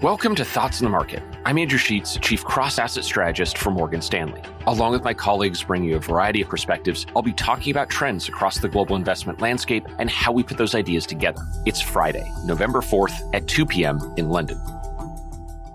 Welcome to Thoughts in the Market. I'm Andrew Sheets, Chief Cross-Asset Strategist for Morgan Stanley. Along with my colleagues bringing you a variety of perspectives, I'll be talking about trends across the global investment landscape and how we put those ideas together. It's Friday, November 4th at 2 p.m. in London.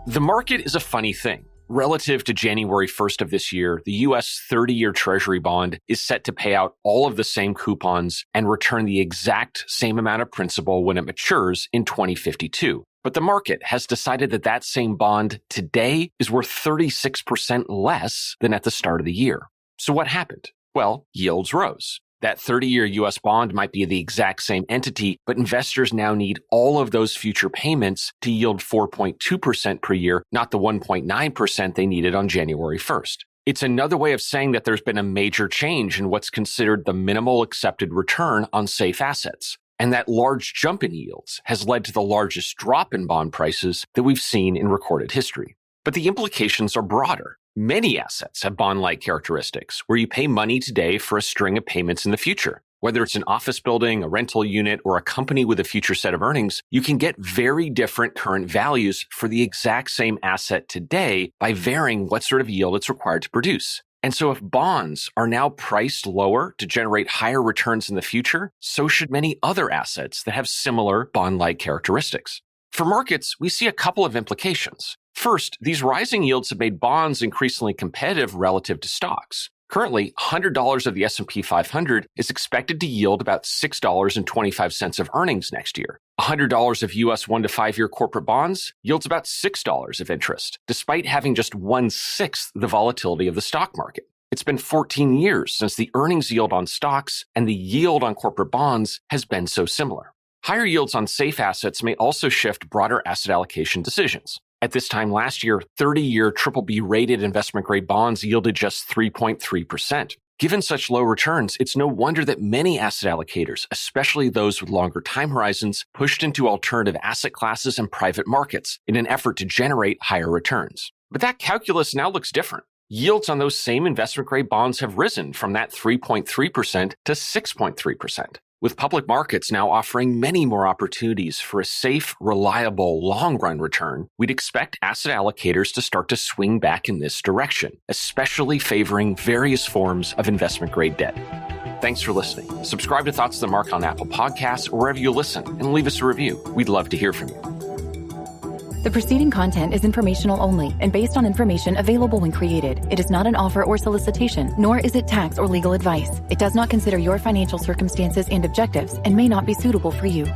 The market is a funny thing. Relative to January 1st of this year, the U.S. 30-year Treasury bond is set to pay out all of the same coupons and return the exact same amount of principal when it matures in 2052. But the market has decided that that same bond today is worth 36% less than at the start of the year. So what happened? Well, yields rose. That 30-year U.S. bond might be the exact same entity, but investors now need all of those future payments to yield 4.2% per year, not the 1.9% they needed on January 1st. It's another way of saying that there's been a major change in what's considered the minimal accepted return on safe assets. And that large jump in yields has led to the largest drop in bond prices that we've seen in recorded history. But the implications are broader. Many assets have bond-like characteristics where you pay money today for a string of payments in the future. Whether it's an office building, a rental unit, or a company with a future set of earnings, you can get very different current values for the exact same asset today by varying what sort of yield it's required to produce. And so if bonds are now priced lower to generate higher returns in the future, so should many other assets that have similar bond-like characteristics. For markets, we see a couple of implications. First, these rising yields have made bonds increasingly competitive relative to stocks. Currently, $100 of the S&P 500 is expected to yield about $6.25 of earnings next year. $100 of U.S. 1 to 5 year corporate bonds yields about $6 of interest, despite having just 1/6 the volatility of the stock market. It's been 14 years since the earnings yield on stocks and the yield on corporate bonds has been so similar. Higher yields on safe assets may also shift broader asset allocation decisions. At this time last year, 30-year BBB-rated investment-grade bonds yielded just 3.3%. Given such low returns, it's no wonder that many asset allocators, especially those with longer time horizons, pushed into alternative asset classes and private markets in an effort to generate higher returns. But that calculus now looks different. Yields on those same investment-grade bonds have risen from that 3.3% to 6.3%. With public markets now offering many more opportunities for a safe, reliable, long-run return, we'd expect asset allocators to start to swing back in this direction, especially favoring various forms of investment-grade debt. Thanks for listening. Subscribe to Thoughts of the Market on Apple Podcasts or wherever you listen, and leave us a review. We'd love to hear from you. The preceding content is informational only and based on information available when created. It is not an offer or solicitation, nor is it tax or legal advice. It does not consider your financial circumstances and objectives and may not be suitable for you.